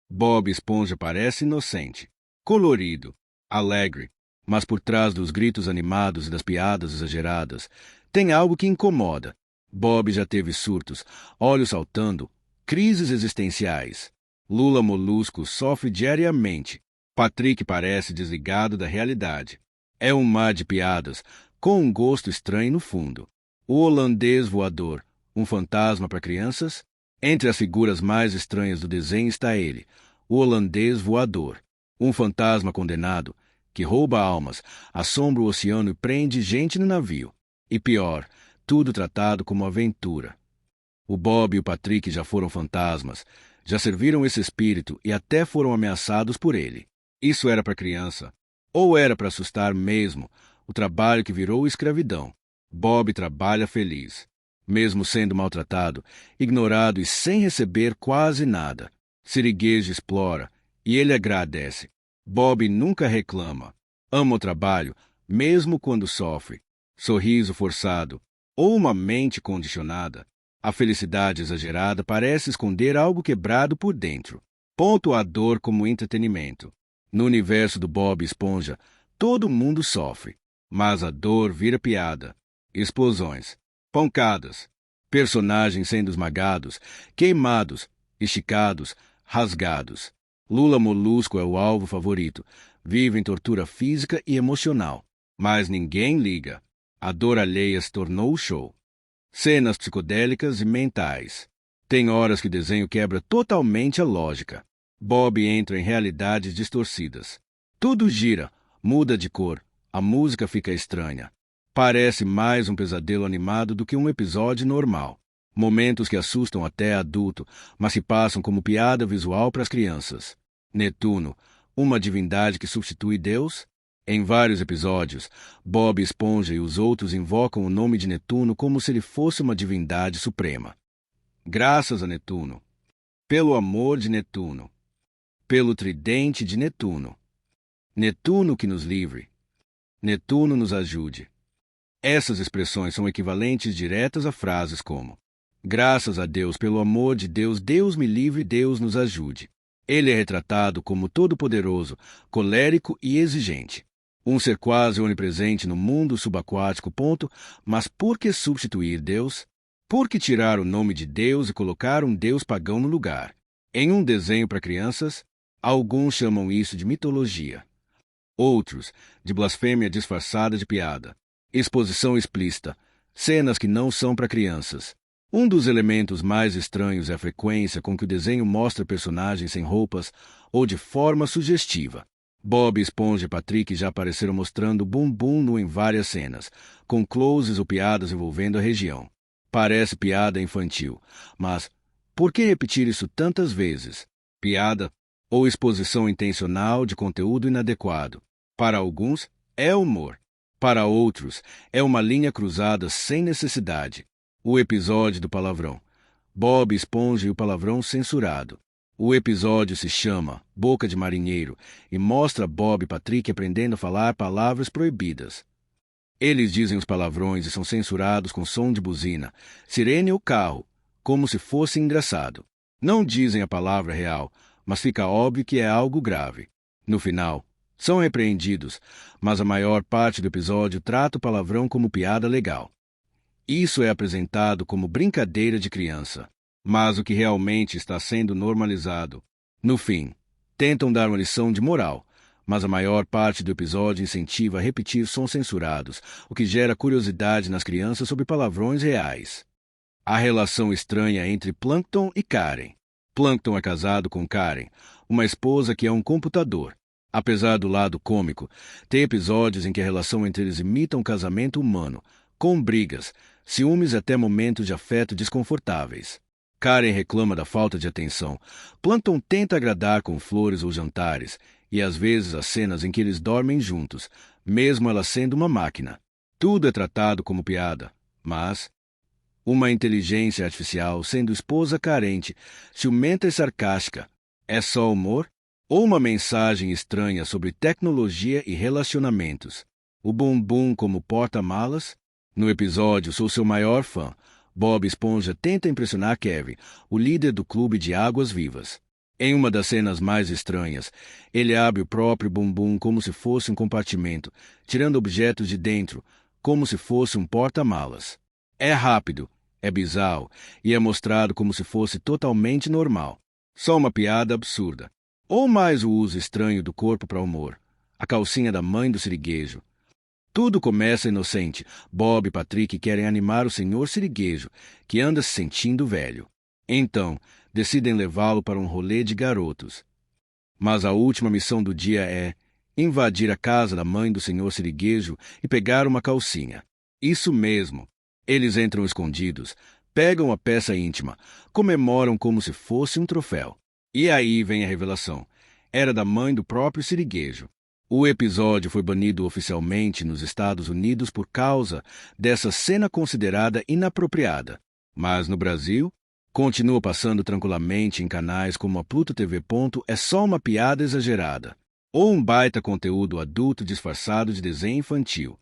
Bob Esponja parece inocente, colorido, alegre, mas por trás dos gritos animados e das piadas exageradas, tem algo que incomoda. Bob já teve surtos, olhos saltando, crises existenciais. Lula Molusco sofre diariamente. Patrick parece desligado da realidade. É um mar de piadas, com um gosto estranho no fundo. O holandês voador, um fantasma para crianças? Entre as figuras mais estranhas do desenho está ele, o holandês voador, um fantasma condenado, que rouba almas, assombra o oceano e prende gente no navio. E pior, tudo tratado como aventura. O Bob e o Patrick já foram fantasmas, já serviram esse espírito e até foram ameaçados por ele. Isso era para criança, ou era para assustar mesmo, o trabalho que virou escravidão. Bob trabalha feliz, mesmo sendo maltratado, ignorado e sem receber quase nada. Siriguejo explora, e ele agradece. Bob nunca reclama. Ama o trabalho, mesmo quando sofre. Sorriso forçado, ou uma mente condicionada. A felicidade exagerada parece esconder algo quebrado por dentro. Ponto a dor como entretenimento. No universo do Bob Esponja, todo mundo sofre, mas a dor vira piada. Explosões, pancadas, personagens sendo esmagados, queimados, esticados, rasgados. Lula Molusco é o alvo favorito. Vive em tortura física e emocional. Mas ninguém liga. A dor alheia se tornou o show. Cenas psicodélicas e mentais. Tem horas que o desenho quebra totalmente a lógica. Bob entra em realidades distorcidas. Tudo gira, muda de cor, a música fica estranha. Parece mais um pesadelo animado do que um episódio normal. Momentos que assustam até adulto, mas se passam como piada visual para as crianças. Netuno, uma divindade que substitui Deus? Em vários episódios, Bob Esponja e os outros invocam o nome de Netuno como se ele fosse uma divindade suprema. Graças a Netuno. Pelo amor de Netuno. Pelo tridente de Netuno. Netuno que nos livre. Netuno nos ajude. Essas expressões são equivalentes diretas a frases como: graças a Deus, pelo amor de Deus, Deus me livre, Deus nos ajude. Ele é retratado como todo-poderoso, colérico e exigente. Um ser quase onipresente no mundo subaquático, mas por que substituir Deus? Por que tirar o nome de Deus e colocar um Deus pagão no lugar? Em um desenho para crianças, alguns chamam isso de mitologia. Outros, de blasfêmia disfarçada de piada. Exposição explícita, cenas que não são para crianças. Um dos elementos mais estranhos é a frequência com que o desenho mostra personagens sem roupas ou de forma sugestiva. Bob Esponja e Patrick já apareceram mostrando bumbum nu em várias cenas, com closes ou piadas envolvendo a região. Parece piada infantil, mas por que repetir isso tantas vezes? Piada ou exposição intencional de conteúdo inadequado. Para alguns, é humor. Para outros, é uma linha cruzada sem necessidade. O episódio do palavrão. Bob Esponja e o palavrão censurado. O episódio se chama Boca de Marinheiro e mostra Bob e Patrick aprendendo a falar palavras proibidas. Eles dizem os palavrões e são censurados com som de buzina, sirene ou carro, como se fosse engraçado. Não dizem a palavra real, mas fica óbvio que é algo grave. No final, são repreendidos, mas a maior parte do episódio trata o palavrão como piada legal. Isso é apresentado como brincadeira de criança. Mas o que realmente está sendo normalizado? No fim, tentam dar uma lição de moral, mas a maior parte do episódio incentiva a repetir sons censurados, o que gera curiosidade nas crianças sobre palavrões reais. A relação estranha entre Plankton e Karen. Plankton é casado com Karen, uma esposa que é um computador. Apesar do lado cômico, tem episódios em que a relação entre eles imita um casamento humano, com brigas, ciúmes e até momentos de afeto desconfortáveis. Karen reclama da falta de atenção. Plankton tenta agradar com flores ou jantares, e às vezes as cenas em que eles dormem juntos, mesmo ela sendo uma máquina. Tudo é tratado como piada, mas uma inteligência artificial sendo esposa carente, ciumenta e sarcástica, é só humor? Ou uma mensagem estranha sobre tecnologia e relacionamentos? O bumbum como porta-malas? No episódio Sou Seu Maior Fã, Bob Esponja tenta impressionar Kevin, o líder do clube de águas vivas. Em uma das cenas mais estranhas, ele abre o próprio bumbum como se fosse um compartimento, tirando objetos de dentro, como se fosse um porta-malas. É rápido, é bizarro e é mostrado como se fosse totalmente normal. Só uma piada absurda. Ou mais o uso estranho do corpo para humor. A calcinha da mãe do siriguejo. Tudo começa inocente. Bob e Patrick querem animar o senhor siriguejo, que anda se sentindo velho. Então, decidem levá-lo para um rolê de garotos. Mas a última missão do dia é invadir a casa da mãe do senhor siriguejo e pegar uma calcinha. Isso mesmo. Eles entram escondidos, pegam a peça íntima, comemoram como se fosse um troféu. E aí vem a revelação. Era da mãe do próprio siriguejo. O episódio foi banido oficialmente nos Estados Unidos por causa dessa cena considerada inapropriada. Mas no Brasil, continua passando tranquilamente em canais como a Pluto TV. É só uma piada exagerada. Ou um baita conteúdo adulto disfarçado de desenho infantil.